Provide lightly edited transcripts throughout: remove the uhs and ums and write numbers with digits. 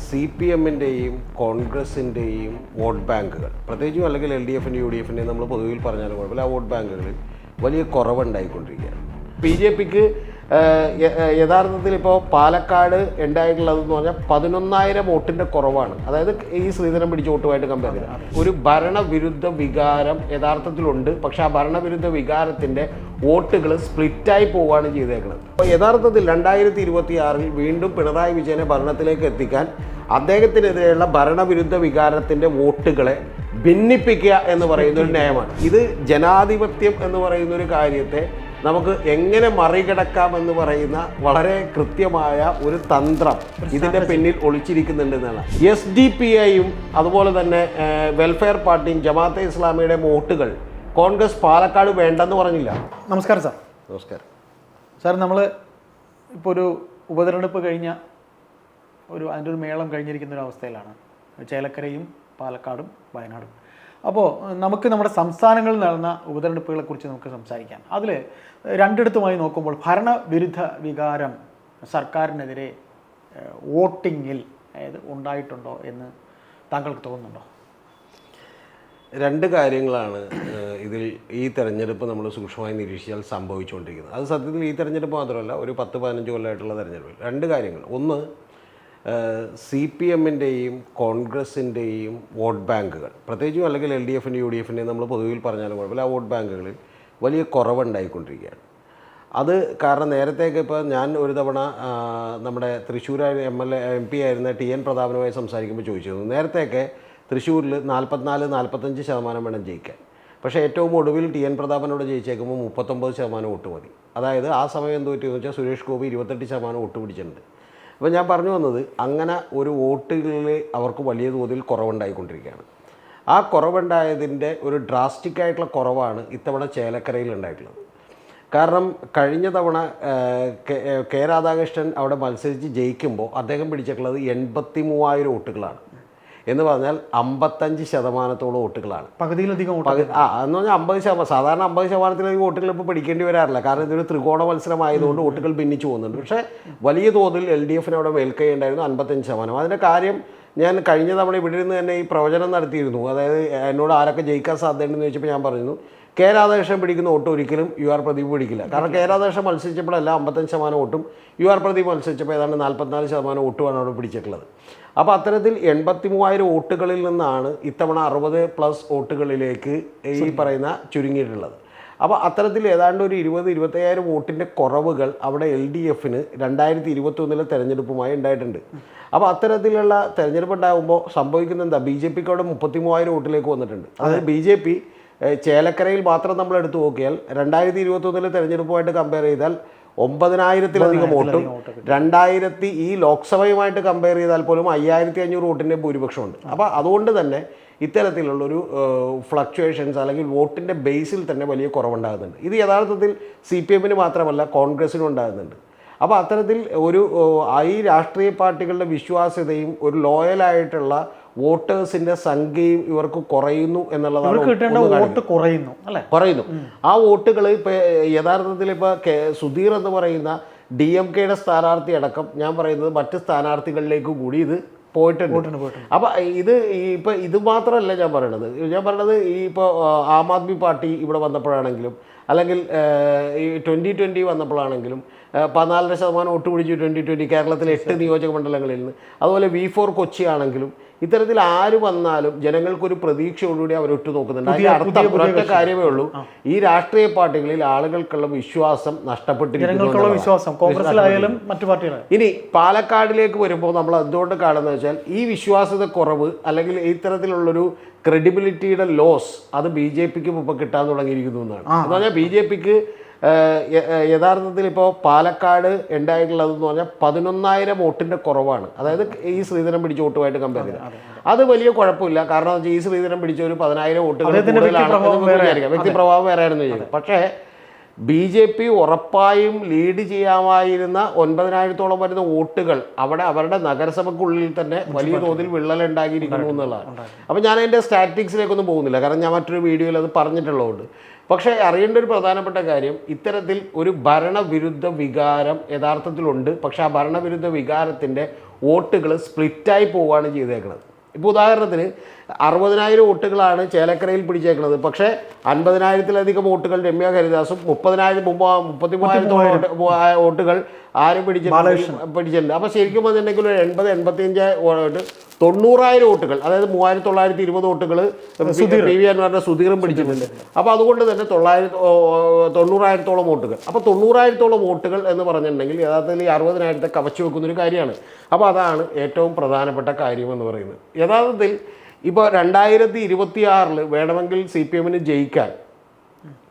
CPM-ൻ്റെയും കോൺഗ്രസിൻ്റെയും vote ബാങ്കുകൾ, പ്രത്യേകിച്ചും അല്ലെങ്കിൽ LDF-ൻ്റെയും UDF-ൻ്റെയും നമ്മൾ പൊതുവിൽ പറഞ്ഞാലും കുഴപ്പമില്ല, ആ വോട്ട് ബാങ്കുകളിൽ വലിയ കുറവുണ്ടായിക്കൊണ്ടിരിക്കുകയാണ്. BJP-ക്ക് യഥാർത്ഥത്തിൽ ഇപ്പോൾ പാലക്കാട് ഉണ്ടായിട്ടുള്ളതെന്ന് പറഞ്ഞാൽ 11,000 വോട്ടിൻ്റെ കുറവാണ്. അതായത് ഈ ശ്രീധരൻ പിടിച്ച വോട്ടുമായിട്ട് കമ്പയർ ചെയ്താൽ ഒരു ഭരണവിരുദ്ധ വികാരം യഥാർത്ഥത്തിലുണ്ട്. പക്ഷേ ആ ഭരണവിരുദ്ധ വികാരത്തിൻ്റെ വോട്ടുകൾ സ്പ്ലിറ്റായി പോവുകയാണ് ചെയ്തേക്കുന്നത്. അപ്പോൾ യഥാർത്ഥത്തിൽ 2026 വീണ്ടും പിണറായി വിജയനെ ഭരണത്തിലേക്ക് എത്തിക്കാൻ അദ്ദേഹത്തിനെതിരെയുള്ള ഭരണവിരുദ്ധ വികാരത്തിൻ്റെ വോട്ടുകളെ ഭിന്നിപ്പിക്കുക എന്ന് പറയുന്ന ഒരു നയമാണ്. ഇത് ജനാധിപത്യം എന്ന് പറയുന്ന ഒരു കാര്യത്തെ നമുക്ക് എങ്ങനെ മറികടക്കാമെന്ന് പറയുന്ന വളരെ കൃത്യമായ ഒരു തന്ത്രം ഇതിൻ്റെ പിന്നിൽ ഒളിച്ചിരിക്കുന്നുണ്ടെന്നാണ്. SDPIയും അതുപോലെ തന്നെ വെൽഫെയർ പാർട്ടിയും ജമാഅത്തെ ഇസ്ലാമിയുടെ വോട്ടുകൾ കോൺഗ്രസ് പാലക്കാട് വേണ്ടെന്ന് പറഞ്ഞില്ല. നമസ്കാരം സാർ. നമസ്കാരം സാർ. നമ്മൾ ഇപ്പോൾ ഒരു ഉപതെരഞ്ഞെടുപ്പ് കഴിഞ്ഞ അതിൻ്റെ ഒരു മേളം കഴിഞ്ഞിരിക്കുന്ന ഒരു അവസ്ഥയിലാണ് ചേലക്കരയും പാലക്കാടും വയനാടും. അപ്പോൾ നമുക്ക് നമ്മുടെ സംസ്ഥാനങ്ങളിൽ നടന്ന ഉപതെരഞ്ഞെടുപ്പുകളെക്കുറിച്ച് നമുക്ക് സംസാരിക്കാം. അതിൽ രണ്ടിടത്തുമായി നോക്കുമ്പോൾ ഭരണവിരുദ്ധ വികാരം സർക്കാരിനെതിരെ വോട്ടിങ്ങിൽ ഉണ്ടായിട്ടുണ്ടോ എന്ന് താങ്കൾക്ക് തോന്നുന്നുണ്ടോ? രണ്ട് കാര്യങ്ങളാണ് ഇതിൽ ഈ തെരഞ്ഞെടുപ്പ് നമ്മൾ സൂക്ഷ്മമായി നിരീക്ഷിച്ചാൽ സംഭവിച്ചുകൊണ്ടിരിക്കുന്നത്. അത് സത്യത്തിൽ ഈ തെരഞ്ഞെടുപ്പ് മാത്രമല്ല, ഒരു 10-15 കൊല്ലമായിട്ടുള്ള തെരഞ്ഞെടുപ്പ്. രണ്ട് കാര്യങ്ങൾ. ഒന്ന്, CPM-ൻ്റെയും കോൺഗ്രസിൻ്റെയും വോട്ട് ബാങ്കുകൾ, പ്രത്യേകിച്ചും അല്ലെങ്കിൽ LDF-ൻ്റെയും UDF-ൻ്റെയും നമ്മൾ പൊതുവിൽ പറഞ്ഞാലും കുഴപ്പമില്ല, ആ വോട്ട് ബാങ്കുകളിൽ വലിയ കുറവുണ്ടായിക്കൊണ്ടിരിക്കുകയാണ്. അത് കാരണം നേരത്തേക്ക് ഇപ്പോൾ ഞാൻ ഒരു തവണ നമ്മുടെ തൃശ്ശൂർ MP ആയിരുന്ന TN പ്രതാപനുമായി സംസാരിക്കുമ്പോൾ ചോദിച്ചിരുന്നു, നേരത്തെയൊക്കെ തൃശ്ശൂരിൽ 44-45% വേണം ജയിക്കാൻ. പക്ഷേ ഏറ്റവും ഒടുവിൽ TN പ്രതാപനോട് ജയിച്ചേക്കുമ്പോൾ 39% വോട്ട് മതി. അതായത് ആ സമയം എന്ത് പറ്റിയെന്ന് വെച്ചാൽ സുരേഷ് ഗോപി 28% വോട്ട് പിടിച്ചിട്ടുണ്ട്. അപ്പോൾ ഞാൻ പറഞ്ഞു വന്നത്, അങ്ങനെ ഒരു വോട്ടുകളിൽ അവർക്ക് വലിയ തോതിൽ കുറവുണ്ടായിക്കൊണ്ടിരിക്കുകയാണ്. ആ കുറവുണ്ടായതിൻ്റെ ഒരു ഡ്രാസ്റ്റിക്കായിട്ടുള്ള കുറവാണ് ഇത്തവണ ചേലക്കരയിൽ ഉണ്ടായിട്ടുള്ളത്. കാരണം കഴിഞ്ഞ തവണ കെ രാധാകൃഷ്ണൻ അവിടെ മത്സരിച്ച് ജയിക്കുമ്പോൾ അദ്ദേഹം പിടിച്ചിട്ടുള്ളത് 83,000 വോട്ടുകളാണ്. എന്ന് പറഞ്ഞാൽ 55% വോട്ടുകളാണ്. പകുതിയിലധികം എന്ന് പറഞ്ഞാൽ 50%. സാധാരണ 50%-ലേക്കും വോട്ടുകൾ ഇപ്പോൾ പിടിക്കേണ്ടി വരാറില്ല. കാരണം ഇതൊരു ത്രികോണ മത്സരമായതുകൊണ്ട് വോട്ടുകൾ ഭിന്നിച്ചു പോകുന്നുണ്ട്. പക്ഷേ വലിയ തോതിൽ LDF-ന് അവിടെ മേൽക്കൈ ഉണ്ടായിരുന്നു, 55%. അതിൻ്റെ കാര്യം ഞാൻ കഴിഞ്ഞ തവണ ഇവിടെ നിന്ന് തന്നെ ഈ പ്രവചനം നടത്തിയിരുന്നു. അതായത് എന്നോട് ആരൊക്കെ ജയിക്കാൻ സാധ്യതയുണ്ടെന്ന് ചോദിച്ചപ്പോൾ ഞാൻ പറഞ്ഞു, കെ രാധാകൃഷ്ണൻ പിടിക്കുന്ന വോട്ട് ഒരിക്കലും UR പ്രദീപ് പിടിക്കില്ല. കാരണം കെ രാധാകൃഷ്ണൻ മത്സരിച്ചപ്പോഴല്ല 55% വോട്ടും, UR പ്രദീപ് മത്സരിച്ചപ്പോൾ ഏതാണ്ട് 44% വോട്ടുമാണ് അവിടെ പിടിച്ചിട്ടുള്ളത്. അപ്പോൾ അത്തരത്തിൽ 83,000 വോട്ടുകളിൽ നിന്നാണ് ഇത്തവണ 60+ വോട്ടുകളിലേക്ക് ഈ പറയുന്ന ചുരുങ്ങിയിട്ടുള്ളത്. അപ്പോൾ അത്തരത്തിൽ ഏതാണ്ട് ഒരു 20-25,000 വോട്ടിൻ്റെ കുറവുകൾ അവിടെ LDF-ന് 2021 തെരഞ്ഞെടുപ്പുമായി ഉണ്ടായിട്ടുണ്ട്. അപ്പോൾ അത്തരത്തിലുള്ള തെരഞ്ഞെടുപ്പ് ഉണ്ടാകുമ്പോൾ സംഭവിക്കുന്ന എന്താ, BJPക്ക് അവിടെ 33,000 വോട്ടിലേക്ക് വന്നിട്ടുണ്ട്. അതായത് BJP ചേലക്കരയിൽ മാത്രം നമ്മൾ എടുത്തു നോക്കിയാൽ 2021 തെരഞ്ഞെടുപ്പുമായിട്ട് കമ്പയർ ചെയ്താൽ 9,000-ലധികം വോട്ടും 2000 ഈ ലോക്സഭയുമായിട്ട് കമ്പയർ ചെയ്താൽ പോലും 5,500 വോട്ടിൻ്റെ ഭൂരിപക്ഷമുണ്ട്. അപ്പോൾ അതുകൊണ്ട് തന്നെ ഇത്തരത്തിലുള്ളൊരു ഫ്ലക്ച്വേഷൻസ് അല്ലെങ്കിൽ വോട്ടിൻ്റെ ബേസിൽ തന്നെ വലിയ കുറവുണ്ടാകുന്നുണ്ട്. ഇത് യഥാർത്ഥത്തിൽ CPM-ന് മാത്രമല്ല കോൺഗ്രസിനും ഉണ്ടാകുന്നുണ്ട്. അപ്പോൾ അത്തരത്തിൽ ഈ രാഷ്ട്രീയ പാർട്ടികളുടെ വിശ്വാസ്യതയും ഒരു ലോയലായിട്ടുള്ള വോട്ടേഴ്സിൻ്റെ സംഖ്യയും ഇവർക്ക് കുറയുന്നു എന്നുള്ളതാണ്. കുറയുന്നു. ആ വോട്ടുകൾ ഇപ്പോൾ യഥാർത്ഥത്തിൽ ഇപ്പോൾ സുധീർ എന്ന് പറയുന്ന DMK-യുടെ സ്ഥാനാർത്ഥി അടക്കം ഞാൻ പറയുന്നത് മറ്റ് സ്ഥാനാർത്ഥികളിലേക്ക് കൂടി ഇത് പോയിട്ടുണ്ട്. അപ്പോൾ ഇത് മാത്രമല്ല ഞാൻ പറയണത് ഈ ഇപ്പോൾ ആം ആദ്മി പാർട്ടി ഇവിടെ വന്നപ്പോഴാണെങ്കിലും അല്ലെങ്കിൽ ഈ 2020 വന്നപ്പോഴാണെങ്കിലും 14% വോട്ട് പിടിച്ചു 2020 കേരളത്തിലെ 8 നിയോജക മണ്ഡലങ്ങളിൽ നിന്ന്. അതുപോലെ V4 കൊച്ചി ആണെങ്കിലും ഇത്തരത്തിൽ ആര് വന്നാലും ജനങ്ങൾക്കൊരു പ്രതീക്ഷയോടുകൂടി അവരൊറ്റു നോക്കുന്നുണ്ട്. അതിൻ്റെ അർത്ഥം ഒരൊറ്റ കാര്യമേ ഉള്ളൂ, ഈ രാഷ്ട്രീയ പാർട്ടികളിൽ ആളുകൾക്കുള്ള വിശ്വാസം നഷ്ടപ്പെട്ടിരിക്കുന്നു. ഇനി പാലക്കാടിലേക്ക് വരുമ്പോൾ നമ്മൾ എന്തുകൊണ്ട് കാണുന്നത് വെച്ചാൽ ഈ വിശ്വാസ്യത കുറവ് അല്ലെങ്കിൽ ഇത്തരത്തിലുള്ളൊരു ക്രെഡിബിലിറ്റിയുടെ ലോസ് അത് BJPക്ക് ഇപ്പോൾ കിട്ടാൻ തുടങ്ങിയിരിക്കുന്നു എന്നാണ്. എന്ന് പറഞ്ഞാൽ BJPക്ക് യഥാർത്ഥത്തിൽ ഇപ്പോൾ പാലക്കാട് ഉണ്ടായിട്ടുള്ളതെന്ന് പറഞ്ഞാൽ 11,000 വോട്ടിൻ്റെ കുറവാണ്. അതായത് ഈ ശ്രീധരൻ പിടിച്ച വോട്ടുമായിട്ട് കമ്പയർ ചെയ്താൽ അത് വലിയ കുഴപ്പമില്ല. കാരണം ഈ ശ്രീധരൻ പിടിച്ച ഒരു 10,000 വോട്ടുകൾ കൂടുതലാണ് വിചാരിക്കാം, വ്യക്തിപ്രഭാവം വേറെ ആയിരുന്നു ചെയ്യുന്നത്. പക്ഷേ BJP ഉറപ്പായും ലീഡ് ചെയ്യാമായിരുന്ന 9,000-ഓളം വരുന്ന വോട്ടുകൾ അവിടെ അവരുടെ നഗരസഭയ്ക്കുള്ളിൽ തന്നെ വലിയ തോതിൽ വിള്ളലുണ്ടാക്കിയിരിക്കുന്നു എന്നുള്ളതാണ്. അപ്പോൾ ഞാൻ അതിൻ്റെ സ്റ്റാറ്റിക്സിലേക്കൊന്നും പോകുന്നില്ല, കാരണം ഞാൻ മറ്റൊരു വീഡിയോയിൽ അത് പറഞ്ഞിട്ടുള്ളതുകൊണ്ട്. പക്ഷേ അറിയേണ്ട ഒരു പ്രധാനപ്പെട്ട കാര്യം, ഇത്തരത്തിൽ ഒരു ഭരണവിരുദ്ധ വികാരം യഥാർത്ഥത്തിലുണ്ട്. പക്ഷേ ആ ഭരണവിരുദ്ധ വികാരത്തിൻ്റെ വോട്ടുകൾ സ്പ്ലിറ്റായി പോവുകയാണ് ചെയ്തേക്കുന്നത്. ഇപ്പോൾ ഉദാഹരണത്തിന് 60,000 വോട്ടുകളാണ് ചേലക്കരയിൽ പിടിച്ചേക്കുന്നത്. പക്ഷേ 50,000-ലധികം വോട്ടുകൾ രമ്യ ഹരിദാസും 33,000 വോട്ടുകൾ ആരും പിടിച്ചിട്ടുണ്ട്. അപ്പോൾ ശരിക്കും പറഞ്ഞിട്ടുണ്ടെങ്കിൽ ഒരു 80-85 90,000 വോട്ടുകൾ, അതായത് 3,920 വോട്ടുകൾ PV അൻവറിന്റെ സുധീറും പിടിച്ചിട്ടുണ്ട്. അപ്പോൾ അതുകൊണ്ട് തന്നെ 90,000-ഓളം വോട്ടുകൾ. അപ്പോൾ 90,000-ഓളം വോട്ടുകൾ എന്ന് പറഞ്ഞിട്ടുണ്ടെങ്കിൽ യഥാർത്ഥത്തിൽ ഈ 60,000-ത്തെ കവച്ചു വെക്കുന്നൊരു കാര്യമാണ്. അപ്പോൾ അതാണ് ഏറ്റവും പ്രധാനപ്പെട്ട കാര്യം എന്ന് പറയുന്നത്. യഥാർത്ഥത്തിൽ ഇപ്പോൾ 2026 വേണമെങ്കിൽ CPM-ന് ജയിക്കാൻ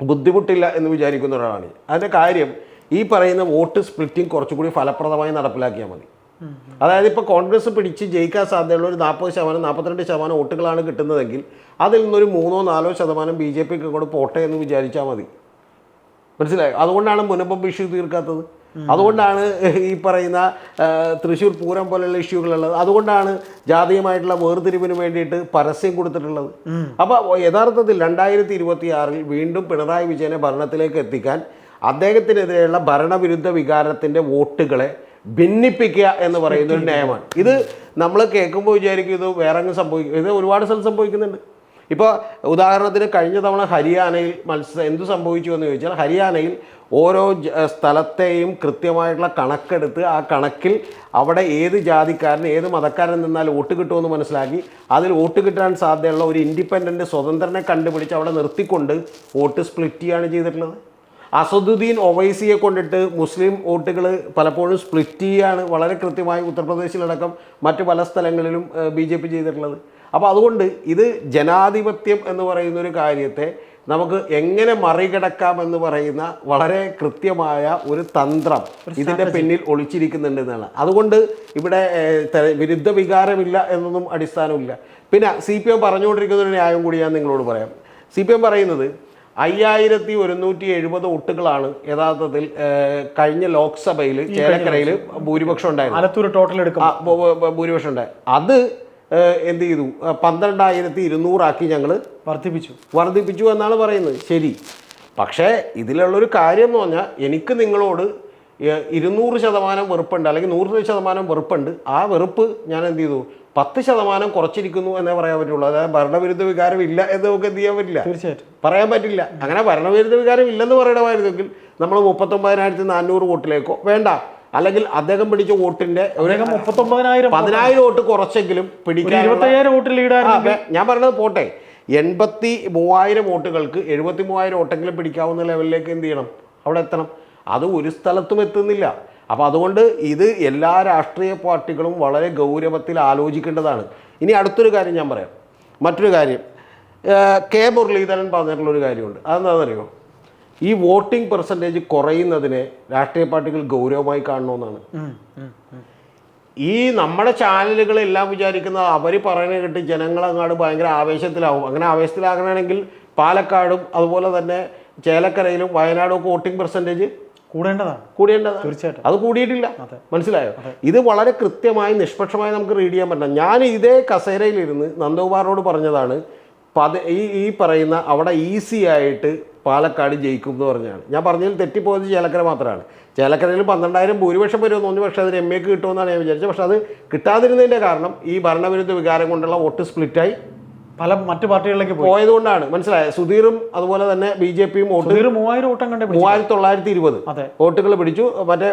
ബുദ്ധിമുട്ടില്ല എന്ന് വിചാരിക്കുന്ന ഒരാളാണ്. അതിൻ്റെ കാര്യം, ഈ പറയുന്ന വോട്ട് സ്പ്ലിറ്റിംഗ് കുറച്ചുകൂടി ഫലപ്രദമായി നടപ്പിലാക്കിയാൽ മതി. അതായത് ഇപ്പോൾ കോൺഗ്രസ് പിടിച്ച് ജയിക്കാൻ സാധ്യതയുള്ള ഒരു 40%, 42% വോട്ടുകളാണ് കിട്ടുന്നതെങ്കിൽ അതിൽ നിന്നൊരു 3-4% BJPക്ക് അങ്ങോട്ട് പോട്ടെ എന്ന് വിചാരിച്ചാൽ മതി. മനസ്സിലായോ? അതുകൊണ്ടാണ് മുനമ്പം ഇഷ്യൂ തീർക്കാത്തത്. അതുകൊണ്ടാണ് ഈ പറയുന്ന തൃശ്ശൂർ പൂരം പോലെയുള്ള ഇഷ്യൂകളുള്ളത്. അതുകൊണ്ടാണ് ജാതീയമായിട്ടുള്ള വേർതിരിവിന് വേണ്ടിയിട്ട് പരസ്യം കൊടുത്തിട്ടുള്ളത്. അപ്പോൾ യഥാർത്ഥത്തിൽ 2026 വീണ്ടും പിണറായി വിജയനെ ഭരണത്തിലേക്ക് എത്തിക്കാൻ അദ്ദേഹത്തിനെതിരെയുള്ള ഭരണവിരുദ്ധ വികാരത്തിൻ്റെ വോട്ടുകളെ ഭിന്നിപ്പിക്കുക എന്ന് പറയുന്ന ഒരു നയമാണ്. ഇത് നമ്മൾ കേൾക്കുമ്പോൾ വിചാരിക്കും ഇത് വേറെ അങ്ങ് സംഭവിക്കും. ഇത് ഒരുപാട് സ്ഥലം സംഭവിക്കുന്നുണ്ട്. ഇപ്പോൾ ഉദാഹരണത്തിന് കഴിഞ്ഞ തവണ ഹരിയാനയിൽ എന്തു സംഭവിച്ചു എന്ന് ചോദിച്ചാൽ, ഹരിയാനയിൽ ഓരോ സ്ഥലത്തെയും കൃത്യമായിട്ടുള്ള കണക്കെടുത്ത് ആ കണക്കിൽ അവിടെ ഏത് ജാതിക്കാരൻ ഏത് മതക്കാരൻ നിന്നാൽ വോട്ട് കിട്ടുമെന്ന് മനസ്സിലാക്കി അതിൽ വോട്ട് കിട്ടാൻ സാധ്യതയുള്ള ഒരു ഇൻഡിപെൻഡൻറ്റ് സ്വതന്ത്രനെ കണ്ടുപിടിച്ച് അവിടെ നിർത്തിക്കൊണ്ട് വോട്ട് സ്പ്ലിറ്റ് ചെയ്യുകയാണ് ചെയ്തിട്ടുള്ളത്. അസദുദ്ദീൻ ഒവൈസിയെ കൊണ്ടിട്ട് മുസ്ലിം വോട്ടുകൾ പലപ്പോഴും സ്പ്ലിറ്റ് ചെയ്യുകയാണ് വളരെ കൃത്യമായി ഉത്തർപ്രദേശിലടക്കം മറ്റ് പല സ്ഥലങ്ങളിലും BJP ചെയ്തിട്ടുള്ളത്. അപ്പോൾ അതുകൊണ്ട് ഇത് ജനാധിപത്യം എന്ന് പറയുന്ന ഒരു കാര്യത്തെ നമുക്ക് എങ്ങനെ മറികടക്കാമെന്ന് പറയുന്ന വളരെ കൃത്യമായ ഒരു തന്ത്രം ഇതിൻ്റെ പിന്നിൽ ഒളിച്ചിരിക്കുന്നുണ്ട് എന്നാണ്. അതുകൊണ്ട് ഇവിടെ വിരുദ്ധ വികാരമില്ല എന്നൊന്നും അടിസ്ഥാനമില്ല. പിന്നെ CPM പറഞ്ഞുകൊണ്ടിരിക്കുന്ന ഒരു ന്യായം കൂടി ഞാൻ നിങ്ങളോട് പറയാം. CPM പറയുന്നത് 5,170 വോട്ടുകളാണ് യഥാർത്ഥത്തിൽ കഴിഞ്ഞ ലോക്സഭയിൽ ചേലക്കരയിൽ ഭൂരിപക്ഷം ഉണ്ടായിരുന്നു. ടോട്ടൽ ഭൂരിപക്ഷം ഉണ്ടായി. അത് എന്ത് ചെയ്തു? 12,200 ഞങ്ങൾ വർദ്ധിപ്പിച്ചു എന്നാണ് പറയുന്നത്. ശരി, പക്ഷേ ഇതിലുള്ളൊരു കാര്യം എന്ന് പറഞ്ഞാൽ, എനിക്ക് നിങ്ങളോട് 200% വെറുപ്പുണ്ട്, അല്ലെങ്കിൽ 100% വെറുപ്പുണ്ട്. ആ വെറുപ്പ് ഞാൻ എന്ത് ചെയ്തു? 10% കുറച്ചിരിക്കുന്നു എന്നേ പറയാൻ പറ്റുള്ളൂ. അതായത് ഭരണവിരുദ്ധ വികാരം ഇല്ല എന്ന് നമുക്ക് എന്ത് ചെയ്യാൻ പറ്റില്ല, തീർച്ചയായിട്ടും പറയാൻ പറ്റില്ല. അങ്ങനെ ഭരണവിരുദ്ധ വികാരം ഇല്ലെന്ന് പറയണമായിരുന്നെങ്കിൽ നമ്മൾ 39,400 വോട്ടിലേക്കോ വേണ്ട, അല്ലെങ്കിൽ അദ്ദേഹം പിടിച്ച വോട്ടിന്റെ 10,000 വോട്ട് കുറച്ചെങ്കിലും പിടിക്കാൻ 25,000 വോട്ട് ലീഡാണ്. ഞാൻ പറഞ്ഞത് പോട്ടെ, 83,000 വോട്ടുകൾക്ക് 73,000 വോട്ടെങ്കിലും പിടിക്കാവുന്ന ലെവലിലേക്ക് എന്ത് ചെയ്യണം? അവിടെ എത്തണം. അത് ഒരു സ്ഥലത്തും എത്തുന്നില്ല. അപ്പോൾ അതുകൊണ്ട് ഇത് എല്ലാ രാഷ്ട്രീയ പാർട്ടികളും വളരെ ഗൗരവത്തിൽ ആലോചിക്കേണ്ടതാണ്. ഇനി അടുത്തൊരു കാര്യം ഞാൻ പറയാം. മറ്റൊരു കാര്യം, കെ മുരളീധരൻ പറഞ്ഞിട്ടുള്ളൊരു കാര്യമുണ്ട്. അതെന്താണെന്നറിയോ? ഈ വോട്ടിംഗ് പെർസെൻറ്റേജ് കുറയുന്നതിനെ രാഷ്ട്രീയ പാർട്ടികൾ ഗൗരവമായി കാണണമെന്നാണ്. ഈ നമ്മുടെ ചാനലുകളെല്ലാം വിചാരിക്കുന്നത് അവർ പറയുന്നത് കേട്ട് ജനങ്ങളങ്ങാട് ഭയങ്കര ആവേശത്തിലാവും. അങ്ങനെ ആവേശത്തിലാകണമെങ്കിൽ പാലക്കാടും അതുപോലെ തന്നെ ചേലക്കരയിലും വയനാടും ഒക്കെ വോട്ടിംഗ് പെർസെൻറ്റേജ് കൂടേണ്ടതാണ്. തീർച്ചയായിട്ടും അത് കൂടിയിട്ടില്ല. മനസ്സിലായോ? ഇത് വളരെ കൃത്യമായി നിഷ്പക്ഷമായി നമുക്ക് റീഡ് ചെയ്യാൻ പറ്റണം. ഞാൻ ഇതേ കസേരയിലിരുന്ന് നന്ദകുമാറിനോട് പറഞ്ഞതാണ് ഈ പറയുന്ന അവിടെ ഈസി ആയിട്ട് പാലക്കാട് ജയിക്കും എന്ന് പറഞ്ഞാണ്. ഞാൻ പറഞ്ഞതിൽ തെറ്റിപ്പോയത് ചേലക്കര മാത്രമാണ്. ചേലക്കരയിൽ 12,000 ഭൂരിപക്ഷം വരുമെന്ന് തോന്നി. പക്ഷേ അത് രമ്യക്ക് കിട്ടുമെന്നാണ് ഞാൻ വിചാരിച്ചത്. പക്ഷേ അത് കിട്ടാതിരുന്നതിൻ്റെ കാരണം ഈ ഭരണവിരുദ്ധ വികാരം കൊണ്ടുള്ള വോട്ട് സ്പ്ലിറ്റായി പല മറ്റു പാർട്ടികളിലേക്ക് പോയത് കൊണ്ടാണ്. മനസ്സിലായത്? സുധീറും അതുപോലെ തന്നെ BJPയും വോട്ട് 3,920 വോട്ടുകൾ പിടിച്ചു. മറ്റേ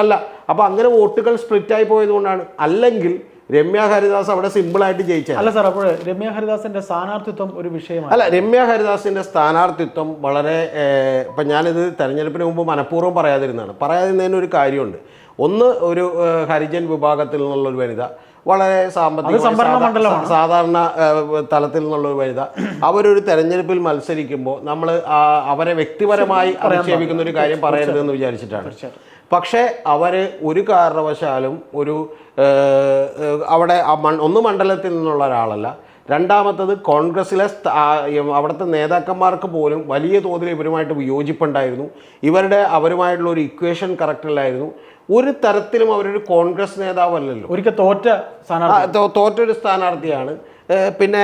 അല്ല. അപ്പോൾ അങ്ങനെ വോട്ടുകൾ സ്പ്ലിറ്റായി പോയത് കൊണ്ടാണ്. അല്ലെങ്കിൽ രമ്യ ഹരിദാസ് അവിടെ സിമ്പിളായിട്ട് ജയിച്ചത്. അല്ല സാർ, അപ്പോൾ രമ്യ ഹരിദാസിന്റെ സ്ഥാനാർത്ഥിത്വം ഒരു വിഷയമാണ്. അല്ല, രമ്യ ഹരിദാസിന്റെ സ്ഥാനാർത്ഥിത്വം വളരെ ഇപ്പം ഞാനിത് തെരഞ്ഞെടുപ്പിന് മുമ്പ് മനഃപൂർവ്വം പറയാതിരുന്നതിന് ഒരു കാര്യമുണ്ട്. ഒന്ന്, ഒരു ഹരിജൻ വിഭാഗത്തിൽ നിന്നുള്ളൊരു വനിത, വളരെ സാമ്പത്തിക സാധാരണ തലത്തിൽ നിന്നുള്ളൊരു വനിത, അവരൊരു തെരഞ്ഞെടുപ്പിൽ മത്സരിക്കുമ്പോൾ നമ്മൾ അവരെ വ്യക്തിപരമായി അധിക്ഷേപിക്കുന്ന ഒരു കാര്യം പറയരുതെന്ന് വിചാരിച്ചിട്ടാണ്. പക്ഷേ അവർ ഒരു കാരണവശാലും ഒരു അവിടെ ഒന്ന് മണ്ഡലത്തിൽ നിന്നുള്ള ഒരാളല്ല, രണ്ടാമത്തത് കോൺഗ്രസ്സിലെ അവിടുത്തെ നേതാക്കന്മാർക്ക് പോലും വലിയ തോതിൽ ഇവരുമായിട്ട് വിയോജിപ്പുണ്ടായിരുന്നു. അവരുമായിട്ടുള്ള ഒരു ഇക്വേഷൻ കറക്റ്റ് അല്ലായിരുന്നു. ഒരു തരത്തിലും അവരൊരു കോൺഗ്രസ് നേതാവല്ലല്ലോ, ഒരിക്കൽ തോറ്റൊരു സ്ഥാനാർത്ഥിയാണ്. പിന്നെ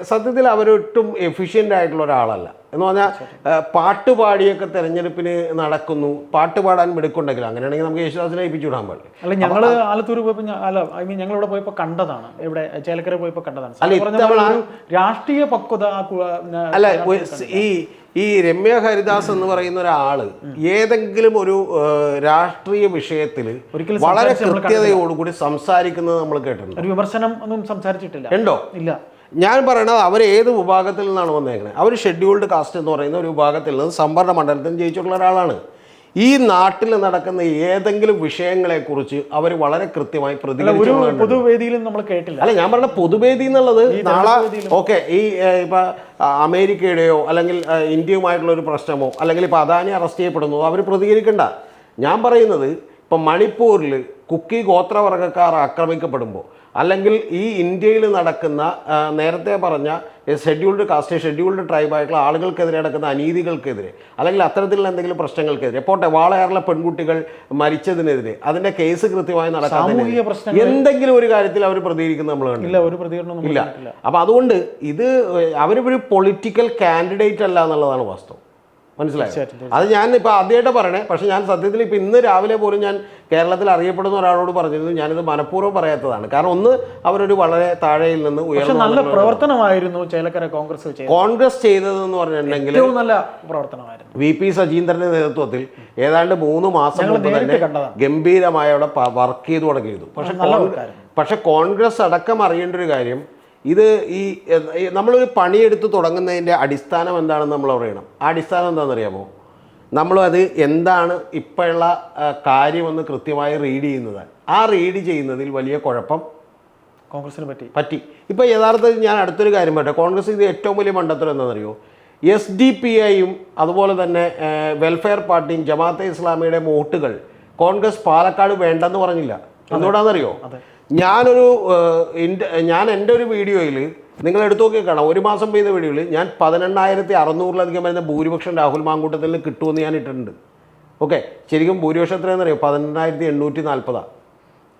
സത്യത്തിൽ അവരൊട്ടും എഫിഷ്യൻ്റ് ആയിട്ടുള്ള ഒരാളല്ല. എന്ന് പറഞ്ഞാൽ പാട്ടുപാടിയൊക്കെ തെരഞ്ഞെടുപ്പിന് നടക്കുന്നു, പാട്ട് പാടാൻ മിടുക്കുണ്ടെങ്കിലും അങ്ങനെയാണെങ്കിൽ നമുക്ക് യേശുദാസിനെ ഏൽപ്പിച്ചു വിടാൻ പാടില്ല. അല്ല, ഞങ്ങൾ ആലത്തൂർ പോയപ്പോൾ ഞങ്ങളിവിടെ പോയപ്പോൾ കണ്ടതാണ്, ഇവിടെ ചേലക്കര പോയപ്പോൾ കണ്ടതാണ്. അല്ല, ഇത്തവണ രാഷ്ട്രീയ പക്വത അല്ല, ഈ രമ്യ ഹരിദാസ് എന്ന് പറയുന്ന ഒരാള് ഏതെങ്കിലും ഒരു രാഷ്ട്രീയ വിഷയത്തിൽ വളരെ കൃത്യതയോടുകൂടി സംസാരിക്കുന്നത് നമ്മൾ കേട്ടിട്ടുണ്ട്. ഒരു വിമർശനം ഒന്നും സംസാരിച്ചിട്ടില്ല. ഉണ്ടോ? ഇല്ല. ഞാൻ പറയണത് അവർ ഏത് വിഭാഗത്തിൽ നിന്നാണ് വന്നേക്കുന്നത്? അവർ ഷെഡ്യൂൾഡ് കാസ്റ്റ് എന്ന് പറയുന്ന ഒരു വിഭാഗത്തിൽ നിന്ന് സംവരണ മണ്ഡലത്തിൽ ജയിച്ചിട്ടുള്ള ഒരാളാണ്. ഈ നാട്ടിൽ നടക്കുന്ന ഏതെങ്കിലും വിഷയങ്ങളെക്കുറിച്ച് അവർ വളരെ കൃത്യമായി പ്രതികരിച്ചു. പൊതുവേദിയിലും നമ്മൾ കേട്ടില്ല. അല്ല, ഞാൻ പറഞ്ഞ പൊതുവേദി എന്നുള്ളത് നാളെ ഓക്കെ, ഈ ഇപ്പൊ അമേരിക്കയുടെയോ അല്ലെങ്കിൽ ഇന്ത്യയുമായിട്ടുള്ള ഒരു പ്രശ്നമോ അല്ലെങ്കിൽ ഇപ്പൊ അദാനി അറസ്റ്റ് ചെയ്യപ്പെടുന്നതോ അവർ പ്രതികരിക്കണ്ട. ഞാൻ പറയുന്നത് ഇപ്പം മണിപ്പൂരിൽ കുക്കി ഗോത്രവർഗ്ഗക്കാർ ആക്രമിക്കപ്പെടുമ്പോൾ, അല്ലെങ്കിൽ ഈ ഇന്ത്യയിൽ നടക്കുന്ന നേരത്തെ പറഞ്ഞ ഷെഡ്യൂൾഡ് കാസ്റ്റ്, ഷെഡ്യൂൾഡ് ട്രൈബായിട്ടുള്ള ആളുകൾക്കെതിരെ നടക്കുന്ന അനീതികൾക്കെതിരെ, അല്ലെങ്കിൽ അത്തരത്തിലുള്ള എന്തെങ്കിലും പ്രശ്നങ്ങൾക്കെതിരെ, പോട്ടെ വാളയാറിലെ പെൺകുട്ടികൾ മരിച്ചതിനെതിരെ അതിൻ്റെ കേസ് കൃത്യമായി നടക്കാതിന് എന്തെങ്കിലും ഒരു കാര്യത്തിൽ അവർ പ്രതികരിക്കുന്നത് നമ്മൾ കണ്ടില്ല. ഒരു പ്രതികരണം ഇല്ല. അപ്പം അതുകൊണ്ട് ഇത് അവരൊരു പൊളിറ്റിക്കൽ കാൻഡിഡേറ്റ് അല്ല എന്നുള്ളതാണ് വാസ്തവം. മനസ്സിലായോ? അത് ഞാൻ ഇപ്പോൾ ആദ്യമായിട്ട് പറയണേ. പക്ഷേ ഞാൻ സത്യത്തിൽ ഇപ്പോൾ ഇന്ന് രാവിലെ പോലും ഞാൻ കേരളത്തിൽ അറിയപ്പെടുന്ന ഒരാളോട് പറഞ്ഞിരുന്നു, ഞാനിത് മനഃപൂർവ്വം പറയാത്തതാണ്. കാരണം ഒന്ന്, അവരൊരു വളരെ താഴെയിൽ നിന്ന് ഉയർന്ന നല്ല പ്രവർത്തനമായിരുന്നു ചേലക്കര കോൺഗ്രസ് ചെയ്തതെന്ന് പറഞ്ഞിട്ടുണ്ടെങ്കിൽ നല്ല പ്രവർത്തനമായിരുന്നു. VP സജീന്ദ്രന്റെ നേതൃത്വത്തിൽ ഏതാണ്ട് 3 മാസം മുമ്പ് തന്നെ ഗംഭീരമായി അവിടെ വർക്ക് ചെയ്തു തുടങ്ങിയിരുന്നു. പക്ഷെ കോൺഗ്രസ് അടക്കം അറിയേണ്ട ഒരു കാര്യം, ഇത് നമ്മളൊരു പണിയെടുത്ത് തുടങ്ങുന്നതിൻ്റെ അടിസ്ഥാനം എന്താണെന്ന് നമ്മൾ അറിയണം. ആ അടിസ്ഥാനം എന്താണെന്നറിയാമോ? നമ്മളത് എന്താണ് ഇപ്പോഴുള്ള കാര്യമെന്ന് കൃത്യമായി റീഡ് ചെയ്യുന്നതാണ്. ആ റീഡ് ചെയ്യുന്നതിൽ വലിയ കുഴപ്പം കോൺഗ്രസിന് പറ്റി. ഇപ്പോൾ യഥാർത്ഥത്തിൽ ഞാൻ അടുത്തൊരു കാര്യം പറയട്ടെ. കോൺഗ്രസ് ഇത് ഏറ്റവും വലിയ മണ്ടത്തരം എന്താണെന്നറിയോ? SDPIയും അതുപോലെ തന്നെ വെൽഫെയർ പാർട്ടിയും ജമാഅത്തെ ഇസ്ലാമിയുടെ വോട്ടുകൾ കോൺഗ്രസ് പാലക്കാട് വേണ്ടെന്ന് പറഞ്ഞില്ല. എന്തുകൊണ്ടാണെന്നറിയോ? ഞാൻ എൻ്റെ ഒരു വീഡിയോയിൽ നിങ്ങൾ എടുത്തു നോക്കി കാണാം, 1 മാസം പെയ്ത വീഡിയോയിൽ ഞാൻ 18,600-ലധികം വരുന്ന ഭൂരിപക്ഷം രാഹുൽ മാങ്കൂട്ടത്തിൽ കിട്ടുമെന്ന് ഞാൻ ഇട്ടിട്ടുണ്ട്. ഓക്കെ, ശരിക്കും ഭൂരിപക്ഷം എത്രയാണെന്നറിയോ? 18,840.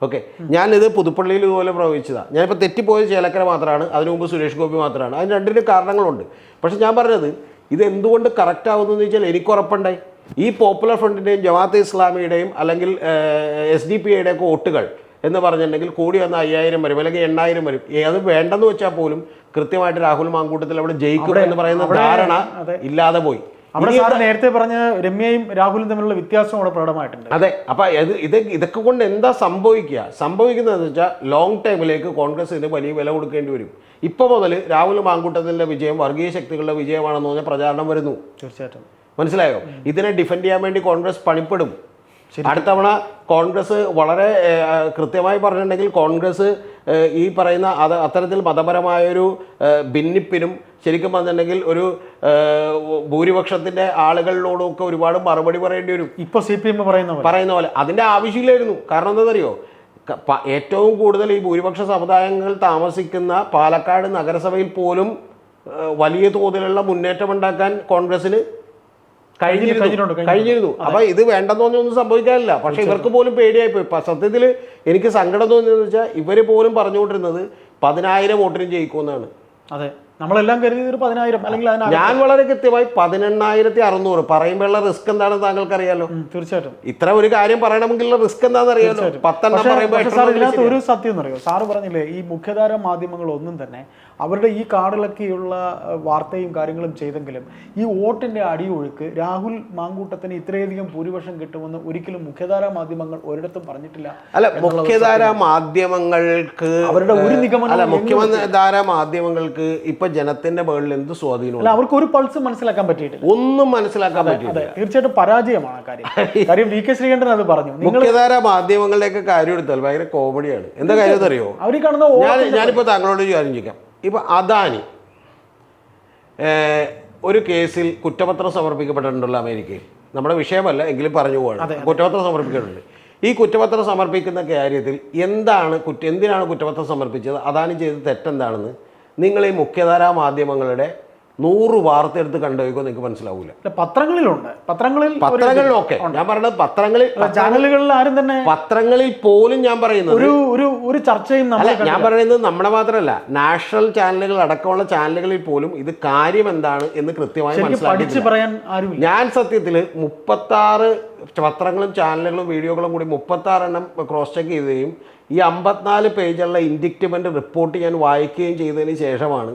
ഓക്കെ, ഞാനിത് പുതുപ്പള്ളിയിൽ ഇതുപോലെ പ്രവചിച്ചതാണ്. ഞാനിപ്പോൾ തെറ്റിപ്പോയത് ചേലക്കര മാത്രമാണ്, അതിനു മുമ്പ് സുരേഷ് ഗോപി മാത്രമാണ്. അതിന് രണ്ടിനും കാരണങ്ങളുണ്ട്. പക്ഷെ ഞാൻ പറഞ്ഞത് ഇത് എന്തുകൊണ്ട് കറക്റ്റ് ആവുന്നതെന്ന് വെച്ചാൽ എനിക്ക് ഉറപ്പുണ്ടായി. ഈ പോപ്പുലർ ഫ്രണ്ടിൻ്റെയും ജമാഅത്തെ ഇസ്ലാമിയുടെയും അല്ലെങ്കിൽ SDPIയുടെയൊക്കെ വോട്ടുകൾ എന്ന് പറഞ്ഞിട്ടുണ്ടെങ്കിൽ കൂടി വന്ന 5,000 വരും, അല്ലെങ്കിൽ 8,000 വരും. അത് വേണ്ടെന്ന് വെച്ചാൽ പോലും കൃത്യമായിട്ട് രാഹുൽ മാങ്കൂട്ടത്തിൽ അവിടെ ജയിക്കും എന്ന് പറയുന്ന ധാരണ ഇല്ലാതെ പോയി. നേരത്തെ പറഞ്ഞ രമ്യയും രാഹുലും തമ്മിലുള്ള വ്യത്യാസം അവിടെ പ്രകടമായിട്ടുണ്ട്. അതെ. അപ്പം ഇതൊക്കെ കൊണ്ട് എന്താ സംഭവിക്കുന്നതെന്ന് വെച്ചാൽ ലോങ് ടൈമിലേക്ക് കോൺഗ്രസ് ഇതിന് വലിയ വില കൊടുക്കേണ്ടി വരും. ഇപ്പോൾ മുതൽ രാഹുൽ മാങ്കൂട്ടത്തിൻ്റെ വിജയം വർഗീയ ശക്തികളുടെ വിജയമാണെന്ന് പറഞ്ഞാൽ പ്രചാരണം വരുന്നു. തീർച്ചയായിട്ടും. മനസ്സിലായോ? ഇതിനെ ഡിഫെൻഡ് ചെയ്യാൻ വേണ്ടി കോൺഗ്രസ് പണിപ്പെടും. അടുത്തവണ കോൺഗ്രസ് വളരെ കൃത്യമായി പറഞ്ഞിട്ടുണ്ടെങ്കിൽ കോൺഗ്രസ് ഈ പറയുന്ന അത്തരത്തിൽ മതപരമായൊരു ഭിന്നിപ്പിനും ശരിക്കും പറഞ്ഞിട്ടുണ്ടെങ്കിൽ ഒരു ഭൂരിപക്ഷത്തിൻ്റെ ആളുകളിലോടൊക്കെ ഒരുപാട് മറുപടി പറയേണ്ടി വരും. ഇപ്പോൾ CPM പറയുന്ന പോലെ അതിൻ്റെ ആവശ്യമില്ലായിരുന്നു. കാരണം എന്താണെന്നറിയോ? ഏറ്റവും കൂടുതൽ ഈ ഭൂരിപക്ഷ സമുദായങ്ങൾ താമസിക്കുന്ന പാലക്കാട് നഗരസഭയിൽ പോലും വലിയ തോതിലുള്ള മുന്നേറ്റം ഉണ്ടാക്കാൻ കോൺഗ്രസ്സിന് കഴിഞ്ഞിരുന്നു. അപ്പൊ ഇത് വേണ്ടെന്ന് പറഞ്ഞൊന്നും സംഭവിക്കാനില്ല. പക്ഷെ ഇവർക്ക് പോലും പേടിയായിപ്പോയി. സത്യത്തിൽ എനിക്ക് സങ്കടം തോന്നിയെന്ന് വെച്ചാൽ ഇവര് പോലും പറഞ്ഞുകൊണ്ടിരുന്നത് 10,000 വോട്ടിനും ജയിക്കുമെന്നാണ്. അതെ, നമ്മളെല്ലാം കരുതിയത് ഒരു 10,000 അല്ലെങ്കിൽ ഞാൻ വളരെ കൃത്യമായി 18,600 പറയുമ്പോഴുള്ള റിസ്ക് എന്താണെന്ന് താങ്കൾക്ക് അറിയാലോ. തീർച്ചയായിട്ടും. ഇത്ര ഒരു കാര്യം പറയണമെങ്കിൽ റിസ്ക് എന്താണെന്ന് അറിയാലോ. 10 എണ്ണം പറയുമ്പോൾ ഒരു സത്യം എന്നറിയോ? സാറ് പറഞ്ഞില്ലേ, ഈ മുഖ്യധാര മാധ്യമങ്ങളൊന്നും തന്നെ അവരുടെ ഈ കാർഡിലൊക്കെയുള്ള വാർത്തയും കാര്യങ്ങളും ചെയ്തെങ്കിലും ഈ വോട്ടിന്റെ അടിയൊഴുക്ക് രാഹുൽ മാങ്കൂട്ടത്തിന് ഇത്രയധികം ഭൂരിപക്ഷം കിട്ടുമെന്ന് ഒരിക്കലും മുഖ്യധാര മാധ്യമങ്ങൾ ഒരിടത്തും പറഞ്ഞിട്ടില്ല. അല്ല, മുഖ്യധാര മാധ്യമങ്ങൾക്ക് അവരുടെ ഒരു നിഗമനം, മുഖ്യധാര മാധ്യമങ്ങൾക്ക് ഇപ്പൊ ജനത്തിന്റെ മുകളിൽ എന്ത് സ്വാധീനം? അല്ല, അവർക്ക് ഒരു പൾസ് മനസ്സിലാക്കാൻ പറ്റിയിട്ടില്ല. ഒന്നും മനസ്സിലാക്കാൻ പറ്റില്ല. തീർച്ചയായിട്ടും പരാജയമാണ് കാര്യം. VK ശ്രീകണ്ഠൻ അത് പറഞ്ഞു. മുഖ്യധാര മാധ്യമങ്ങളുടെയൊക്കെ കാര്യം എടുത്താൽ ഭയങ്കര കോമഡിയാണ്. എന്താ കാര്യം അറിയോ? അവർ കാണുന്ന ഞാനിപ്പോ താങ്കളോട് കാര്യം ചോദിക്കാം. ഇപ്പൊ അദാനി ഒരു കേസിൽ കുറ്റപത്രം സമർപ്പിക്കപ്പെട്ടിട്ടുണ്ടല്ലോ അമേരിക്കയിൽ. നമ്മുടെ വിഷയമല്ല എങ്കിലും പറഞ്ഞു പോവാണ്. കുറ്റപത്രം സമർപ്പിച്ചിട്ടുണ്ട്. ഈ കുറ്റപത്രം സമർപ്പിക്കുന്ന കാര്യത്തിൽ എന്തിനാണ് കുറ്റപത്രം സമർപ്പിച്ചത്, അദാനി ചെയ്ത തെറ്റെന്താണെന്ന് നിങ്ങൾ ഈ മുഖ്യധാരാ മാധ്യമങ്ങളുടെ 100 വാർത്ത എടുത്ത് കണ്ടുപോയിക്കോ നിങ്ങൾക്ക് മനസ്സിലാവൂല. പത്രങ്ങളിലുണ്ട്, പത്രങ്ങളിലൊക്കെ ഞാൻ പറഞ്ഞത് ചാനലുകളിൽ ആരും തന്നെ പത്രങ്ങളിൽ പോലും ഞാൻ പറയുന്നത് ഒരു ചർച്ചയും അല്ല, ഞാൻ പറയുന്നത് നമ്മുടെ മാത്രമല്ല, നാഷണൽ ചാനലുകൾ അടക്കമുള്ള ചാനലുകളിൽ പോലും ഇത് കാര്യം എന്താണ് എന്ന് കൃത്യമായി മനസ്സിലാക്കി പറയാൻ ആരും. ഞാൻ സത്യത്തിൽ 36 പത്രങ്ങളും ചാനലുകളും വീഡിയോകളും കൂടി 36 എണ്ണം ക്രോസ് ചെക്ക് ചെയ്യുകയും ഈ 54 പേജുള്ള ഇൻഡിക്റ്റിമെന്റ് റിപ്പോർട്ട് ഞാൻ വായിക്കുകയും ചെയ്തതിന് ശേഷമാണ്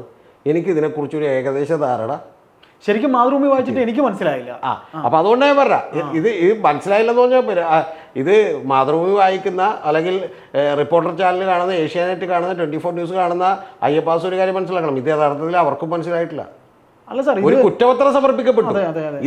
എനിക്ക് ഇതിനെക്കുറിച്ചൊരു ഏകദേശ ധാരണ. ശരിക്കും മാതൃഭൂമി വായിച്ചിട്ട് എനിക്ക് മനസ്സിലായില്ല. അപ്പൊ അതുകൊണ്ടാണ് ഞാൻ പറഞ്ഞ ഇത് മനസ്സിലായില്ലെന്ന് പറഞ്ഞാൽ ഇത് മാതൃഭൂമി വായിക്കുന്ന അല്ലെങ്കിൽ റിപ്പോർട്ടർ ചാനൽ കാണുന്ന, ഏഷ്യാനെറ്റ് കാണുന്ന, 24 ന്യൂസ് കാണുന്ന അയ്യപ്പാസ് ഒരു കാര്യം മനസ്സിലാക്കണം, ഇത് യഥാർത്ഥത്തിൽ അവർക്കും മനസ്സിലായിട്ടില്ല. അല്ല സാർ, ഒരു കുറ്റപത്രം സമർപ്പിക്കപ്പെട്ടു.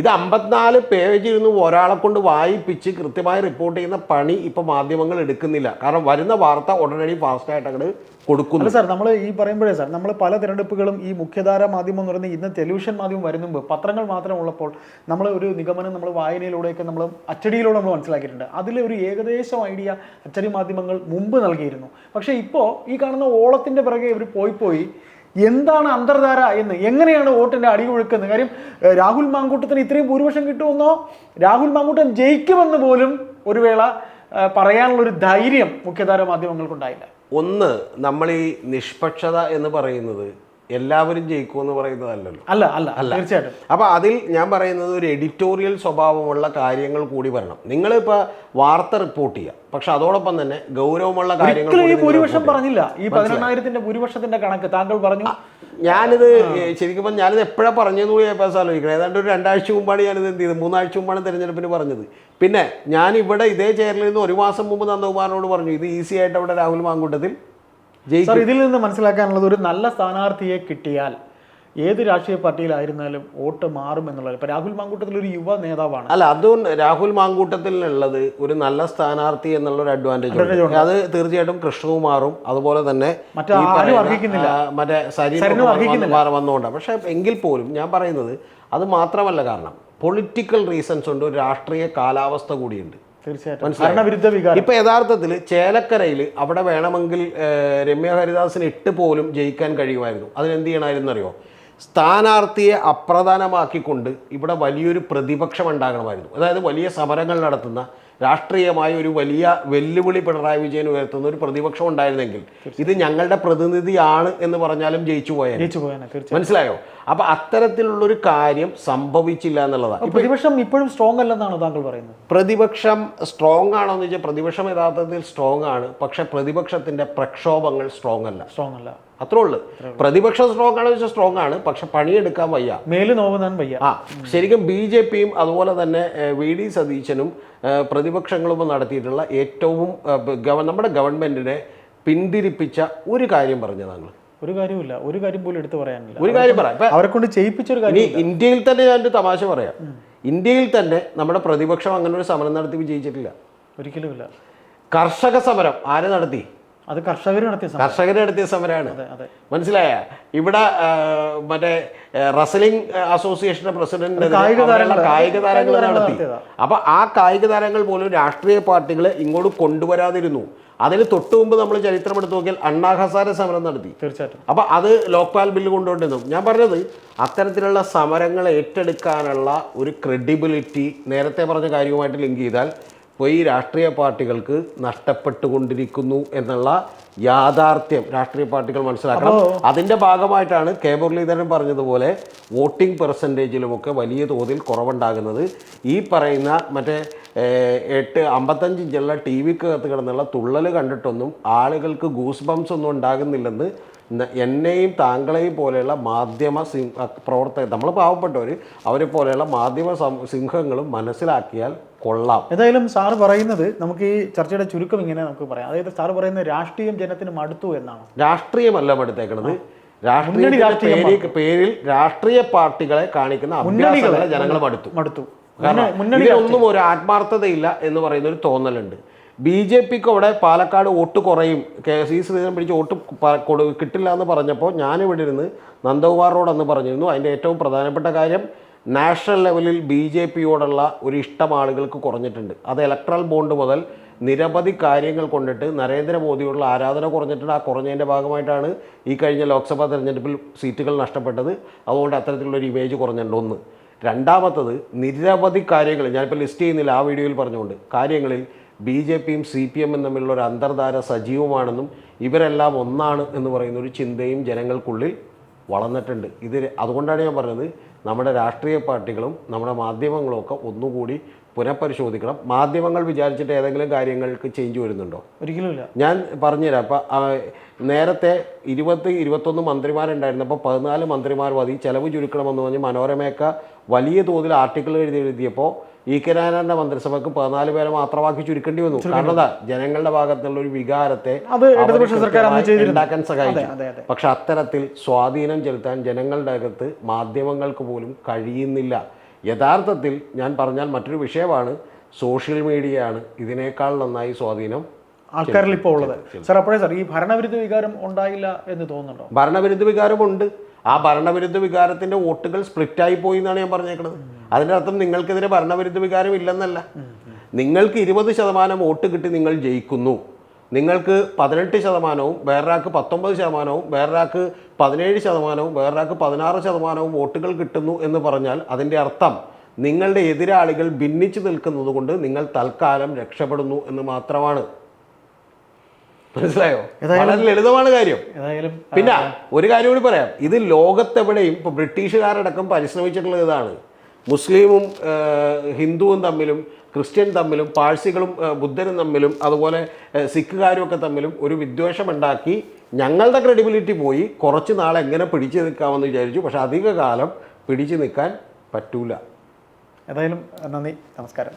ഇത് 54 പേജ് ഇരുന്ന് ഒരാളെ കൊണ്ട് വായിപ്പിച്ച് കൃത്യമായി റിപ്പോർട്ട് ചെയ്യുന്ന പണി ഇപ്പൊ മാധ്യമങ്ങൾ എടുക്കുന്നില്ല. കാരണം വരുന്ന വാർത്ത ഉടനടി ഫാസ്റ്റായിട്ട് അങ്ങോട്ട് കൊടുക്കുന്നു. സാർ, നമ്മൾ ഈ പറയുമ്പോഴേ സാർ, നമ്മൾ പല തിരഞ്ഞെടുപ്പുകളും ഈ മുഖ്യധാര മാധ്യമം എന്ന് പറയുന്നത് ഇന്ന് ടെലിവിഷൻ മാധ്യമം വരുന്ന മുമ്പ് പത്രങ്ങൾ മാത്രം ഉള്ളപ്പോൾ നമ്മൾ ഒരു നിഗമനം നമ്മൾ വായനയിലൂടെയൊക്കെ നമ്മൾ അച്ചടിയിലൂടെ നമ്മൾ മനസ്സിലാക്കിയിട്ടുണ്ട്. അതിൽ ഒരു ഏകദേശം ഐഡിയ അച്ചടി മാധ്യമങ്ങൾ മുമ്പ് നൽകിയിരുന്നു. പക്ഷേ ഇപ്പോൾ ഈ കാണുന്ന ഓളത്തിൻ്റെ പിറകെ ഇവർ പോയി എന്താണ് അന്തർധാര എന്ന്, എങ്ങനെയാണ് വോട്ടിൻ്റെ അടിയൊഴുക്കുന്നത്? കാര്യം രാഹുൽ മാങ്കൂട്ടത്തിന് ഇത്രയും ഭൂരിപക്ഷം കിട്ടുമെന്നോ രാഹുൽ മാങ്കൂട്ടൻ ജയിക്കുമെന്ന് പോലും ഒരു വേള പറയാനുള്ളൊരു ധൈര്യം മുഖ്യധാര മാധ്യമങ്ങൾക്കുണ്ടായില്ല. ഒന്ന്, നമ്മൾ ഈ നിഷ്പക്ഷത എന്ന് പറയുന്നത് എല്ലാവരും ജയിക്കുമെന്ന് പറയുന്നതല്ലല്ലോ. അല്ല തീർച്ചയായിട്ടും. അപ്പോൾ അതിൽ ഞാൻ പറയുന്നത് ഒരു എഡിറ്റോറിയൽ സ്വഭാവമുള്ള കാര്യങ്ങൾ കൂടി വരണം. നിങ്ങളിപ്പോൾ വാർത്ത റിപ്പോർട്ട് ചെയ്യുക, പക്ഷെ അതോടൊപ്പം തന്നെ ഗൗരവമുള്ള കാര്യങ്ങൾ. ഈ ഭൂരിപക്ഷം പറഞ്ഞില്ല, ഈ 18,000 ഭൂരിപക്ഷത്തിന്റെ കണക്ക് താങ്കൾ പറഞ്ഞു. ഞാനിത് ശരിക്കും ഞാനിത് എപ്പോഴാണ് പറഞ്ഞതെന്ന് കൂടി ഞാൻ ആലോചിക്കണം. ഏതാണ്ട് ഒരു 2 ആഴ്ച മുമ്പാണ് ഞാനിത് എന്ത് ചെയ്തത്, 3 ആഴ്ച മുമ്പാണ് തിരഞ്ഞെടുപ്പിന് പറഞ്ഞത്. പിന്നെ ഞാൻ ഇവിടെ ഇതേ ചെയറിൽ നിന്ന് 1 മാസം മുമ്പ് നന്ദകുമാറിനോട് പറഞ്ഞു ഇത് ഈസി ആയിട്ട് അവിടെ രാഹുൽ മാങ്കൂട്ടത്തിൽ സാർ, ഇതിൽ നിന്ന് മനസ്സിലാക്കാനുള്ളത് ഒരു നല്ല സ്ഥാനാർത്ഥിയെ കിട്ടിയാൽ ഏത് രാഷ്ട്രീയ പാർട്ടിയിലായിരുന്നാലും വോട്ട് മാറും എന്നുള്ളത്. ഇപ്പൊ രാഹുൽ മാങ്കൂട്ടത്തിൽ ഒരു യുവ നേതാവാണ്. അല്ല, അതുകൊണ്ട് രാഹുൽ മാങ്കൂട്ടത്തിലുള്ളത് ഒരു നല്ല സ്ഥാനാർത്ഥി എന്നുള്ളൊരു അഡ്വാൻറ്റേജ് ഉണ്ട്. അത് തീർച്ചയായിട്ടും കൃഷ്ണകുമാറും അതുപോലെ തന്നെ മറ്റേ വന്നുകൊണ്ടാണ്. പക്ഷെ എങ്കിൽ പോലും ഞാൻ പറയുന്നത് അത് മാത്രമല്ല, കാരണം പൊളിറ്റിക്കൽ റീസൺസ് ഉണ്ട്, ഒരു രാഷ്ട്രീയ കാലാവസ്ഥ കൂടിയുണ്ട്. തീർച്ചയായിട്ടും. ഇപ്പൊ യഥാർത്ഥത്തിൽ ചേലക്കരയിൽ അവിടെ വേണമെങ്കിൽ രമ്യ ഹരിദാസിന് 8 പോലും ജയിക്കാൻ കഴിയുമായിരുന്നു. അതിനെന്ത് ചെയ്യണമായിരുന്നു അറിയോ? സ്ഥാനാർത്ഥിയെ അപ്രധാനമാക്കിക്കൊണ്ട് ഇവിടെ വലിയൊരു പ്രതിപക്ഷം ഉണ്ടാകണമായിരുന്നു. അതായത് വലിയ സമരങ്ങൾ നടത്തുന്ന, രാഷ്ട്രീയമായ ഒരു വലിയ വെല്ലുവിളി പിണറായി വിജയൻ ഉയർത്തുന്ന ഒരു പ്രതിപക്ഷം ഉണ്ടായിരുന്നെങ്കിൽ ഇത് ഞങ്ങളുടെ പ്രതിനിധിയാണ് എന്ന് പറഞ്ഞാലും ജയിച്ചു പോയാൽ. മനസ്സിലായോ? അപ്പൊ അത്തരത്തിലുള്ളൊരു കാര്യം സംഭവിച്ചില്ല എന്നുള്ളതാണ്. പ്രതിപക്ഷം ഇപ്പോഴും സ്ട്രോങ് അല്ലെന്നാണ് താങ്കൾ പറയുന്നത്? പ്രതിപക്ഷം സ്ട്രോങ് ആണോ എന്ന് വെച്ചാൽ പ്രതിപക്ഷം യഥാർത്ഥത്തിൽ സ്ട്രോങ് ആണ്. പക്ഷെ പ്രതിപക്ഷത്തിന്റെ പ്രക്ഷോഭങ്ങൾ സ്ട്രോങ് അല്ല. അത്രേ ഉള്ളു. പ്രതിപക്ഷം സ്ട്രോങ് ആണെന്ന് വെച്ചാൽ സ്ട്രോങ് ആണ്, പക്ഷെ പണിയെടുക്കാൻ വയ്യ, മേല് നോക്കാൻ വയ്യ. ശരിക്കും BJPയും അതുപോലെ തന്നെ VD സതീശനും പ്രതിപക്ഷങ്ങളും നടത്തിയിട്ടുള്ള ഏറ്റവും നമ്മുടെ ഗവൺമെന്റിനെ പിന്തിരിപ്പിച്ച ഒരു കാര്യം പറഞ്ഞു താങ്കൾ? ഒരു കാര്യമില്ല, ഒരു കാര്യം പോലും എടുത്തു പറയാനില്ല. ഒരു കാര്യം പറയാം, അവരെ കൊണ്ട് ചെയ്യിപ്പിച്ചൊരു കാര്യം. ഇന്ത്യയിൽ തന്നെ ഞാനൊരു തമാശ പറയാം. ഇന്ത്യയിൽ തന്നെ നമ്മുടെ പ്രതിപക്ഷം അങ്ങനെ ഒരു സമരം നടത്തി വിജയിച്ചിട്ടില്ല. ഒരിക്കലുമില്ല. കർഷക സമരം ആര് നടത്തി? അത് കർഷകർ നടത്തിയ സമരമാണ്. മനസ്സിലായ? ഇവിടെ മറ്റേ റസലിംഗ് അസോസിയേഷന്റെ പ്രസിഡന്റ് കായിക താരങ്ങൾ നടത്തി. അപ്പൊ ആ കായിക താരങ്ങൾ പോലും രാഷ്ട്രീയ പാർട്ടികളെ ഇങ്ങോട്ട് കൊണ്ടുവരാതിരുന്നു. അതിന് തൊട്ടു മുമ്പ് നമ്മൾ ചരിത്രം എടുത്ത് നോക്കിയാൽ അണ്ണാ ഹസാരെ സമരം നടത്തി. തീർച്ചയായിട്ടും. അപ്പൊ അത് ലോക്പാൽ ബില്ല് കൊണ്ടുകൊണ്ടിരുന്നു. ഞാൻ പറഞ്ഞത് അത്തരത്തിലുള്ള സമരങ്ങൾ ഏറ്റെടുക്കാനുള്ള ഒരു ക്രെഡിബിലിറ്റി നേരത്തെ പറഞ്ഞ കാര്യവുമായിട്ട് ലിങ്ക് ചെയ്താൽ ഇപ്പോൾ ഈ രാഷ്ട്രീയ പാർട്ടികൾക്ക് നഷ്ടപ്പെട്ടുകൊണ്ടിരിക്കുന്നു എന്നുള്ള യാഥാർത്ഥ്യം രാഷ്ട്രീയ പാർട്ടികൾ മനസ്സിലാക്കണം. അതിൻ്റെ ഭാഗമായിട്ടാണ് കെ മുരളീധരൻ പറഞ്ഞതുപോലെ വോട്ടിംഗ് പെർസെൻറ്റേജിലുമൊക്കെ വലിയ തോതിൽ കുറവുണ്ടാകുന്നത്. ഈ പറയുന്ന മറ്റേ 55 ഇഞ്ചുള്ള TV-ക്കകത്ത് കിടന്നുള്ള തുള്ളൽ കണ്ടിട്ടൊന്നും ആളുകൾക്ക് ഗൂസ് ബംസ് ഒന്നും ഉണ്ടാകുന്നില്ലെന്ന് എന്നെയും താങ്കളെയും പോലെയുള്ള മാധ്യമ പ്രവർത്തകർ, നമ്മൾ പാവപ്പെട്ടവർ, അവരെ പോലെയുള്ള മാധ്യമ സിംഹങ്ങളും മനസ്സിലാക്കിയാൽ കൊള്ളാം. ഏതായാലും സാറ് പറയുന്നത്, നമുക്ക് ഈ ചർച്ചയുടെ ചുരുക്കം ഇങ്ങനെ നമുക്ക് പറയാം. അതായത് സാറ് പറയുന്നത് രാഷ്ട്രീയം ജനത്തിന് മടുത്തു എന്നാണ്. രാഷ്ട്രീയമല്ല മടുത്തേക്കണത്, രാഷ്ട്രീയ പേരിൽ രാഷ്ട്രീയ പാർട്ടികളെ കാണിക്കുന്ന അഭ്യാസങ്ങളെ ജനങ്ങൾ മടുത്തു. ഇതിനൊന്നും ഒരു ആത്മാർത്ഥതയില്ല എന്ന് പറയുന്ന ഒരു തോന്നലുണ്ട്. BJPക്ക് അവിടെ പാലക്കാട് വോട്ട് കുറയും, C ശ്രീധരൻ പിടിച്ച് വോട്ട് കിട്ടില്ല എന്ന് പറഞ്ഞപ്പോൾ ഞാനിവിടെ ഇരുന്ന് നന്ദകുമാറിനോടന്ന് പറഞ്ഞിരുന്നു, അതിൻ്റെ ഏറ്റവും പ്രധാനപ്പെട്ട കാര്യം നാഷണൽ ലെവലിൽ BJPയോടുള്ള ഒരു ഇഷ്ടം ആളുകൾക്ക് കുറഞ്ഞിട്ടുണ്ട്. അത് ഇലക്ട്രൽ ബോണ്ട് മുതൽ നിരവധി കാര്യങ്ങൾ കൊണ്ടിട്ട് നരേന്ദ്രമോദിയുള്ള ആരാധന കുറഞ്ഞിട്ടുണ്ട്. ആ കുറഞ്ഞതിൻ്റെ ഭാഗമായിട്ടാണ് ഈ കഴിഞ്ഞ ലോക്സഭാ തെരഞ്ഞെടുപ്പിൽ സീറ്റുകൾ നഷ്ടപ്പെട്ടത്. അതുകൊണ്ട് അത്തരത്തിലുള്ളൊരു ഇമേജ് കുറഞ്ഞിട്ടുണ്ട്. ഒന്ന്. രണ്ടാമത്തത്, നിരവധി കാര്യങ്ങൾ ഞാനിപ്പോൾ ലിസ്റ്റ് ചെയ്യുന്നില്ല, ആ വീഡിയോയിൽ പറഞ്ഞുകൊണ്ട് കാര്യങ്ങളിൽ BJPയും CPMും തമ്മിലുള്ള ഒരു അന്തർധാര സജീവമാണെന്നും ഇവരെല്ലാം ഒന്നാണ് എന്ന് പറയുന്ന ഒരു ചിന്തയും ജനങ്ങൾക്കുള്ളിൽ വളർന്നിട്ടുണ്ട്. അതുകൊണ്ടാണ് ഞാൻ പറഞ്ഞത്, നമ്മുടെ രാഷ്ട്രീയ പാർട്ടികളും നമ്മുടെ മാധ്യമങ്ങളും ഒക്കെ ഒന്നുകൂടി പുനഃപരിശോധിക്കണം. മാധ്യമങ്ങൾ വിചാരിച്ചിട്ട് ഏതെങ്കിലും കാര്യങ്ങൾക്ക് ചേഞ്ച് വരുന്നുണ്ടോ? ഒരിക്കലുമില്ല. ഞാൻ പറഞ്ഞുതരാം. അപ്പോൾ നേരത്തെ 21 മന്ത്രിമാരുണ്ടായിരുന്നപ്പോൾ 14 മന്ത്രിമാർ മതി, ചെലവ് ചുരുക്കണമെന്ന് പറഞ്ഞ് മനോരമയൊക്കെ വലിയ തോതിൽ ആർട്ടിക്കിൾ എഴുതിയപ്പോൾ E.K. നായനാരുടെ മന്ത്രിസഭയ്ക്ക് 14 പേരെ മാത്രമാക്കി ചുരുക്കേണ്ടി വന്നു. കാരണം എന്താ, ജനങ്ങളുടെ ഭാഗത്തുള്ള ഒരു വികാരത്തെ ഉണ്ടാക്കാൻ സഹായിച്ചു. പക്ഷെ അത്തരത്തിൽ സ്വാധീനം ചെലുത്താൻ ജനങ്ങളുടെ അകത്ത് മാധ്യമങ്ങൾക്ക് പോലും കഴിയുന്നില്ല. യഥാർത്ഥത്തിൽ ഞാൻ പറഞ്ഞാൽ മറ്റൊരു വിഷയമാണ്, സോഷ്യൽ മീഡിയയാണ് ഇതിനേക്കാൾ നന്നായി സ്വാധീനം ആൾക്കാരിൽ ഇപ്പോൾ ഉള്ളത്. സാർ അപ്പോഴേ സാർ ഈ ഭരണവിരുദ്ധ വികാരം ഉണ്ടായില്ല എന്ന് തോന്നുന്നുണ്ടോ? ഭരണവിരുദ്ധ വികാരമുണ്ട്. ആ ഭരണവിരുദ്ധ വികാരത്തിൻ്റെ വോട്ടുകൾ സ്പ്ലിറ്റായി പോയി എന്നാണ് ഞാൻ പറഞ്ഞേക്കുന്നത്. അതിൻ്റെ അർത്ഥം നിങ്ങൾക്കെതിരെ ഭരണവിരുദ്ധ വികാരം ഇല്ലെന്നല്ല. നിങ്ങൾക്ക് 20% വോട്ട് കിട്ടി നിങ്ങൾ ജയിക്കുന്നു. നിങ്ങൾക്ക് 18%, വേറൊരാൾക്ക് 19%, വേറൊരാൾക്ക് 17%, വേറൊരാൾക്ക് 16% വോട്ടുകൾ കിട്ടുന്നു എന്ന് പറഞ്ഞാൽ അതിൻ്റെ അർത്ഥം നിങ്ങളുടെ എതിരാളികൾ ഭിന്നിച്ചു നിൽക്കുന്നത് കൊണ്ട് നിങ്ങൾ തൽക്കാലം രക്ഷപ്പെടുന്നു എന്ന് മാത്രമാണ്. മനസ്സിലായോ? വളരെ ലളിതമാണ് കാര്യം. പിന്നെ ഒരു കാര്യം കൂടി പറയാം, ഇത് ലോകത്തെവിടെയും ഇപ്പോൾ ബ്രിട്ടീഷുകാരടക്കം പരിശ്രമിച്ചിട്ടുള്ള ഇതാണ്. മുസ്ലിമും ഹിന്ദുവും തമ്മിലും ക്രിസ്ത്യൻ തമ്മിലും പാഴ്സികളും ബുദ്ധനും തമ്മിലും അതുപോലെ സിഖുകാരും ഒക്കെ തമ്മിലും ഒരു വിദ്വേഷമുണ്ടാക്കി ഞങ്ങളുടെ ക്രെഡിബിലിറ്റി പോയി. കുറച്ച് നാൾ എങ്ങനെ പിടിച്ചു നിൽക്കാമെന്ന് വിചാരിച്ചു. പക്ഷെ അധിക കാലം പിടിച്ചു നിൽക്കാൻ പറ്റൂല. ഏതായാലും നന്ദി, നമസ്കാരം.